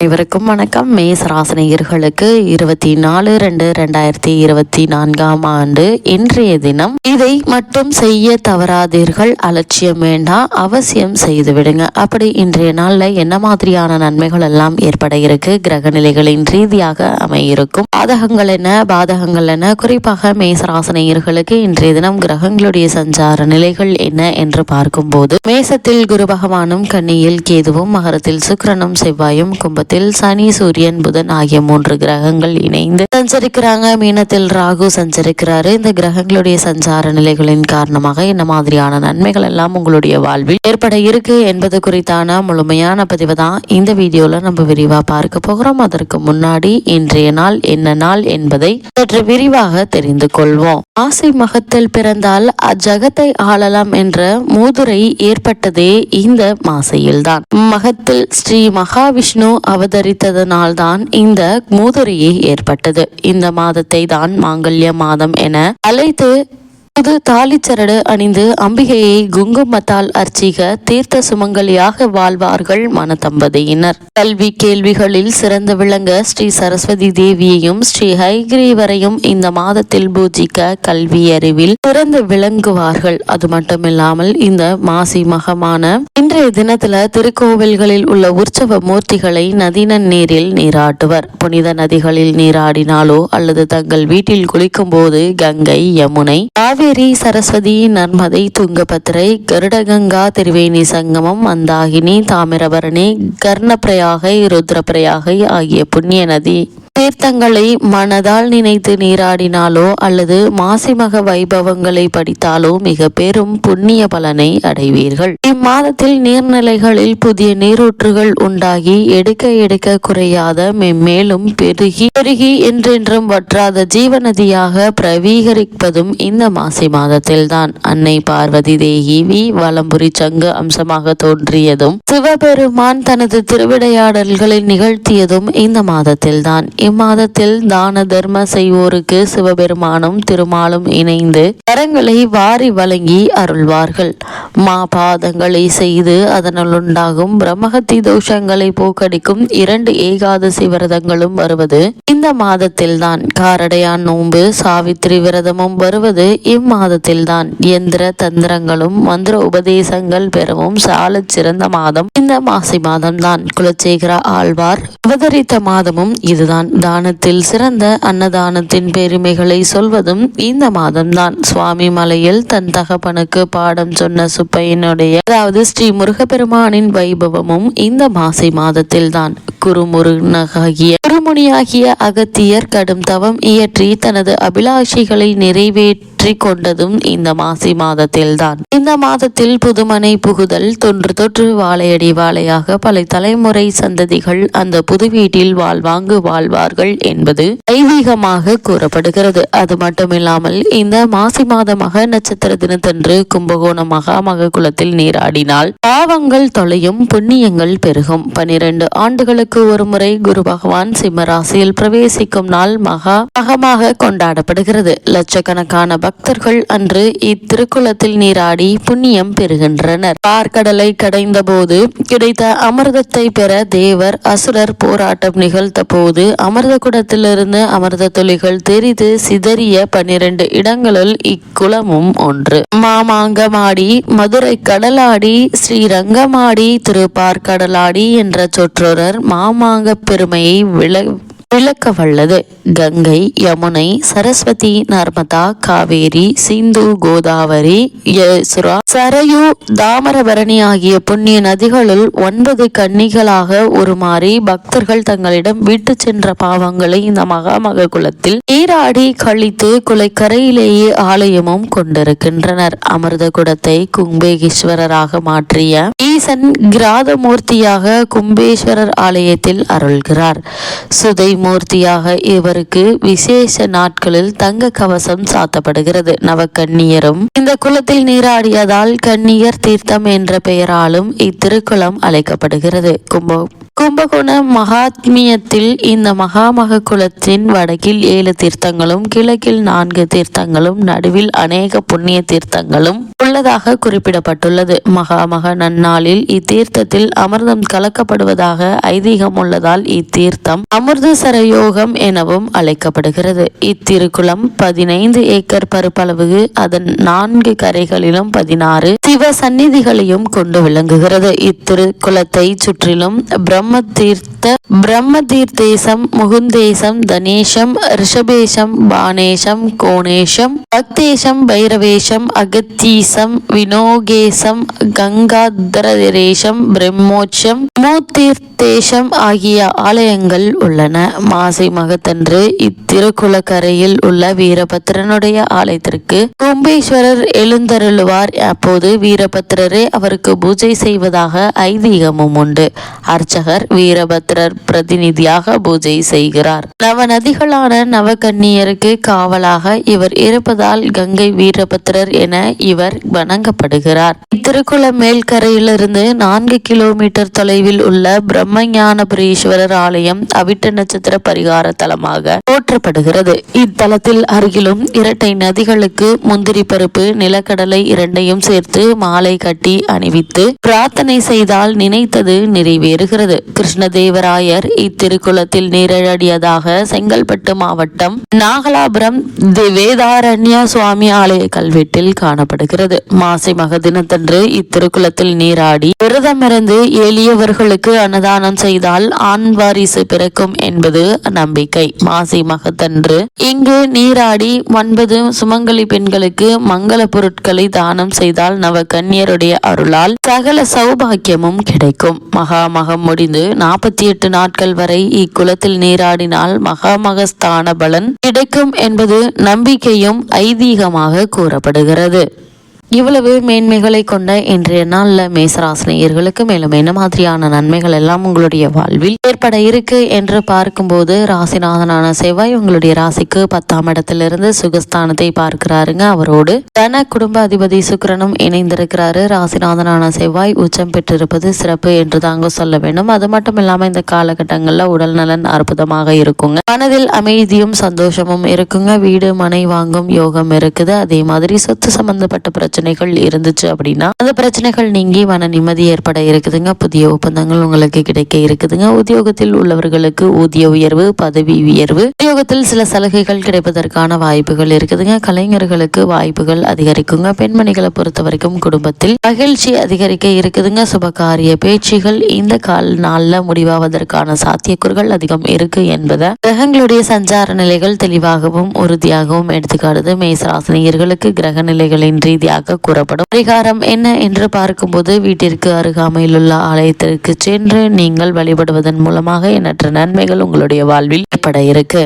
இவருக்கும் வணக்கம். மேஷ ராசினியர்களுக்கு 24/2/2024 இன்றைய தினம் இதை மட்டும் செய்ய தவறாதீர்கள், அலட்சியம் வேண்டாம், அவசியம் செய்து விடுங்க. அப்படி இன்றைய நாள்ல என்ன மாதிரியான நன்மைகள் எல்லாம் ஏற்பட இருக்கு, கிரக நிலைகளின் ரீதியாக அமையிருக்கும், பாதகங்கள் என்ன பாதகங்கள் என்ன, குறிப்பாக மேஷ ராசினியர்களுக்கு இன்றைய தினம் கிரகங்களுடைய சஞ்சார நிலைகள் என்ன என்று பார்க்கும்போது, மேசத்தில் குரு பகவானும், கன்னியில் கேதுவும், மகரத்தில் சுக்கிரனும், செவ்வாயும், கும்பத்தில் சனி, சூரியன், புதன் ஆகிய 3 கிரகங்கள் இணைந்து சஞ்சரிக்கிறாங்க. மீனத்தில் ராகு சஞ்சரிக்கிறாரு. இந்த கிரகங்களுடைய சஞ்சார நிலைகளின் காரணமாக என்ன மாதிரியான நன்மைகள் எல்லாம் உங்களுடைய வாழ்வில் ஏற்பட இருக்கு என்பது குறித்தான முழுமையான பதிவு தான் இந்த வீடியோல நம்ம விரிவா பார்க்க போகிறோம். அதற்கு முன்னாடி இன்றைய நாள் என்ன நாள் என்பதை சற்று விரிவாக தெரிந்து கொள்வோம். ஆசை மகத்தில் பிறந்தால் அஜகத்தை ஆளலாம் என்ற மூதுரை ஏற்பட்டதே இந்த மாசையில்தான். மகத்தில் ஸ்ரீ மகாவிஷ்ணு அவதரித்ததனால்தான் இந்த மூதுரையே ஏற்பட்டது. இந்த மாதத்தை தான் மாங்கல்ய மாதம் என அழைத்து புது தாலிச்சரடு அணிந்து அம்பிகையை குங்குமத்தால் அர்ச்சிக தீர்த்த சுமங்கலியாக வாழ்வார்கள் மனதம்பதியினர். கல்வி கேள்விகளில் சிறந்து விளங்க ஸ்ரீ சரஸ்வதி தேவியையும் ஸ்ரீ ஹைகிரீவரையும் இந்த மாதத்தில் பூஜிக்க கல்வி அறிவில் சிறந்து விளங்குவார்கள். அது மட்டுமில்லாமல் இந்த மாசி மகமான இன்றைய தினத்துல திருக்கோவில்களில் உள்ள உற்சவ மூர்த்திகளை நதிநன் நீரில் நீராட்டுவர். புனித நதிகளில் நீராடினாலோ அல்லது தங்கள் வீட்டில் குளிக்கும் போது கங்கை, யமுனை, காவேரி, சரஸ்வதி, நர்மதை, துங்கபத்திரை, கருடகங்கா, திரிவேணி சங்கமம், மந்தாகினி, தாமிரபரணி, கர்ணப்பிரயாகை, ருத்ரப்பிரயாகை ஆகிய புண்ணிய நதி தீர்த்தங்களை மனதால் நினைத்து நீராடினாலோ அல்லது மாசிமக வைபவங்களை படித்தாலோ மிக பெரும் புண்ணிய பலனை அடைவீர்கள். இம்மாதத்தில் நீர்நிலைகளில் புதிய நீரூற்றுகள் உண்டாகி எடுக்க எடுக்க குறையாத மென்மேலும் பெருகி என்றென்றும் வற்றாத ஜீவநதியாக பிரவீகரிப்பதும் இந்த மாசி மாதத்தில்தான். அன்னை பார்வதி தேவி வலம்புரி சங்கு அம்சமாக தோன்றியதும் சிவபெருமான் தனது திருவிளையாடல்களை நிகழ்த்தியதும் இந்த மாதத்தில்தான். இம்மாதத்தில் தான தர்ம செய்வோருக்கு சிவபெருமானும் திருமாலும் இணைந்து வரங்களை வாரி வழங்கி அருள்வார்கள். பாதங்களை செய்து அதனால் உண்டாகும் பிரம்மஹத்தி தோஷங்களை போக்கடிக்கும் 2 ஏகாதசி விரதங்களும் வருவது இந்த மாதத்தில்தான். காரடையான் நோன்பு, சாவித்திரி விரதமும் வருவது இம்மாதத்தில்தான். எந்திர தந்திரங்களும் மந்திர உபதேசங்கள் பெறவும் சால சிறந்த மாதம் இந்த மாசி மாதம்தான். குலசேகர ஆழ்வார் அவதரித்த மாதமும் இதுதான். தானத்தில் சிறந்த அன்னதானத்தின் பெருமைகளை சொல்வதும் இந்த மாதம்தான். சுவாமி மலையில் தன் தகப்பனுக்கு பாடம் சொன்ன சுப்பையனுடைய அதாவது ஸ்ரீ முருகப்பெருமானின் வைபவமும் இந்த மாசி மாதத்தில் தான். குருமுனியாகிய அகத்தியர் கடும் தவம் இயற்றி தனது அபிலாஷைகளை நிறைவேற்றி கொண்டதும் இந்த மாசி மாதத்தில்தான். இந்த மாதத்தில் புதுமனை புகுதல், தொன்று வாழையடி வாழையாக பல தலைமுறை சந்ததிகள் அந்த புது வீட்டில் வாழ்வார்கள் என்பது ஐதீகமாக கூறப்படுகிறது. அது மட்டுமில்லாமல் இந்த மாசி மாத மக நட்சத்திர தினத்தன்று கும்பகோணம் மகாமக குலத்தில் நீராடினால் பாவங்கள் தொலையும், புண்ணியங்கள் பெருகும். 12 ஆண்டுகளுக்கு ஒரு முறை குரு பகவான் சிம்ம ராசியில் பிரவேசிக்கும் நாள் மகமாக கொண்டாடப்படுகிறது. லட்சக்கணக்கான பக்தர்கள் அன்று இத்திருக்குளத்தில் நீராடி புண்ணியம் பெறுகின்றனர். பார்க்கடலை கடைந்த போது கிடைத்த அமிர்தத்தை பெற தேவர் அசுரர் போராட்டம் நிகழ்த்த போது அமிர்த குடத்திலிருந்து அமிர்த துளிகள் தெரிந்து சிதறிய 12 இடங்களுள் இக்குளமும் ஒன்று. மாமாங்கமாடி, மதுரை கடலாடி, ஸ்ரீரங்கமாடி, திருப்பார்கடலாடி என்ற சொற்றொடர் மாமாங்க பெருமையை விளக்க வல்லது. கங்கை, யமுனை, சரஸ்வதி, நர்மதா, காவேரி, சிந்து, கோதாவரி, யசுரா, சரயு, தாமிரபரணி ஆகிய புண்ணிய நதிகளுள் 9 கன்னிகளாக உருமாறி பக்தர்கள் தங்களிடம் விட்டு சென்ற பாவங்களை இந்த மகாமக குலத்தில் நீராடி கழித்து குலைக்கரையிலேயே ஆலயமும் கொண்டிருக்கின்றனர். அமிர்த குடத்தை கும்பேஸ்வரராக மாற்றிய ஈசன் கிராதமூர்த்தியாக கும்பேஸ்வரர் ஆலயத்தில் அருள்கிறார். சுதை மூர்த்தியாக இவருக்கு விசேஷ நாட்களில் தங்க கவசம் சாத்தப்படுகிறது. நவக்கன்னியரும் இந்த குளத்தில் நீராடியதால் கன்னியர் தீர்த்தம் என்ற பெயராலும் இத்திருக்குளம் அழைக்கப்படுகிறது. கும்பகோண மகாத்மியத்தில் இந்த மகாமக குலத்தின் வடக்கில் 7 தீர்த்தங்களும் கிழக்கில் 4 தீர்த்தங்களும் நடுவில் அநேக புண்ணிய தீர்த்தங்களும் உள்ளதாக குறிப்பிடப்பட்டுள்ளது. மகாமக நன்னாளில் இத்தீர்த்தத்தில் அமிர்தம் கலக்கப்படுவதாக ஐதீகம் உள்ளதால் இத்தீர்த்தம் அமிர்தசர யோகம் எனவும் அழைக்கப்படுகிறது. இத்திருக்குளம் 15 ஏக்கர் பரப்பளவு, அதன் 4 கரைகளிலும் 16 சிவ சந்நிதிகளையும் கொண்டு விளங்குகிறது. இத்திருக்குளத்தை சுற்றிலும் பிரம்மதீர்த்தேசம், முகுந்தேசம், தனேசம், ரிஷபேசம், பானேசம், கோணேசம், பக்தேசம், பைரவேசம், அகத்தீசம், வினோகேசம், கங்காதரேசம், பிரம்மோட்சம், மூத்தீர்த்தேசம் ஆகிய ஆலயங்கள் உள்ளன. மாசி மகத்தன்று இத்திருக்குளக்கரையில் உள்ள வீரபத்திரனுடைய ஆலயத்திற்கு கும்பேஸ்வரர் எழுந்தருளுவார். அப்போது வீரபத்திரரே அவருக்கு பூஜை செய்வதாக ஐதீகமும் உண்டு. அர்ச்சகர் வீரபத்திரர் பிரதிநிதியாக பூஜை செய்கிறார். நவநதிகளான நவகன்னியருக்கு காவலாக இவர் இருப்பதால் கங்கை வீரபத்திரர் என இவர் வணங்கப்படுகிறார். இத்திருக்குள மேல்கரையிலிருந்து 4 கிலோமீட்டர் தொலைவில் உள்ள பிரம்மஞானபுரீஸ்வரர் ஆலயம் அவிட்ட நட்சத்திர பரிகார தலமாக போற்றப்படுகிறது. இத்தலத்தில் அருகிலும் இரட்டை நதிகளுக்கு முந்திரி பருப்பு, நிலக்கடலை இரண்டையும் சேர்த்து மாலை கட்டி அணிவித்து பிரார்த்தனை செய்தால் நினைத்தது நிறைவேறுகிறது. கிருஷ்ணதேவராயர் இத்திருக்குளத்தில் நீராடியதாக செங்கல்பட்டு மாவட்டம் நாகலாபுரம் வேதாரண்ய சுவாமி ஆலய கல்வெட்டில் காணப்படுகிறது. மாசி மக தினத்தன்று இத்திருக்குளத்தில் நீராடி விரதமிருந்து எளியவர்களுக்கு அன்னதானம் செய்தால் ஆண் வாரிசு பிறக்கும் என்பது நம்பிக்கை. மாசி மகத்தன்று இங்கு நீராடி 9 சுமங்கலி பெண்களுக்கு மங்கள பொருட்களை தானம் செய்தால் நவ கன்னியருடைய அருளால் சகல சௌபாக்கியமும் கிடைக்கும். மகாமகம் முடிந்து 48 நாட்கள் வரை இக்குளத்தில் நீராடினால் மகாமகஸ்தான பலன் கிடைக்கும் என்பது நம்பிக்கையும் ஐதீகமாக கூறப்படுகிறது. இவ்வளவு மேன்மைகளை கொண்ட இன்றைய நாள்ல மேசராசினியர்களுக்கு மேலும் என்ன மாதிரியான நன்மைகள் எல்லாம் உங்களுடைய வாழ்வில் ஏற்பட இருக்கு என்று பார்க்கும்போது, ராசிநாதனான செவ்வாய் உங்களுடைய ராசிக்கு 10ஆம் இடத்திலிருந்து சுகஸ்தானத்தை பார்க்கிறாருங்க. அவரோடு தன குடும்ப அதிபதி சுக்கிரனும் இணைந்திருக்கிறாரு. ராசிநாதனான செவ்வாய் உச்சம் பெற்றிருப்பது சிறப்பு என்று தாங்க சொல்ல வேண்டும். அது மட்டும் இல்லாம இந்த காலகட்டங்கள்ல உடல் நலன் அற்புதமாக இருக்குங்க. மனதில் அமைதியும் சந்தோஷமும் இருக்குங்க. வீடு மனை வாங்கும் யோகம் இருக்குது. அதே மாதிரி சொத்து சம்பந்தப்பட்ட பிரச்சனைகள் இருந்துச்சு அப்படின்னா அந்த பிரச்சனைகள் நீங்கி மன நிம்மதி ஏற்பட இருக்குதுங்க. புதிய ஒப்பந்தங்கள் உங்களுக்கு கிடைக்க இருக்குதுங்க. உத்தியோகத்தில் உள்ளவர்களுக்கு ஊதிய உயர்வு, பதவி உயர்வு, உத்தியோகத்தில் சில சலுகைகள் கிடைப்பதற்கான வாய்ப்புகள் இருக்குதுங்க. கலைஞர்களுக்கு வாய்ப்புகள் அதிகரிக்குங்க. பெண்மணிகளை பொறுத்த வரைக்கும் குடும்பத்தில் மகிழ்ச்சி அதிகரிக்க இருக்குதுங்க. சுபகாரிய பேச்சுகள் இந்த நாள்ல முடிவாவதற்கான சாத்தியக்கூறுகள் அதிகம் இருக்கு என்பதை கிரகங்களுடைய சஞ்சார நிலைகள் தெளிவாகவும் உறுதியாகவும் எடுத்துக்காட்டுது. மேசராசினியர்களுக்கு கிரக நிலைகளின் ரீதியாக கூறப்படும் பரிகாரம் என்ன என்று பார்க்கும்போது, வீட்டிற்கு அருகாமையில் உள்ள ஆலயத்திற்கு சென்று நீங்கள் வழிபடுவதன் மூலமாக எண்ணற்ற நன்மைகள் உங்களுடைய வாழ்வில் ஏற்பட இருக்கு.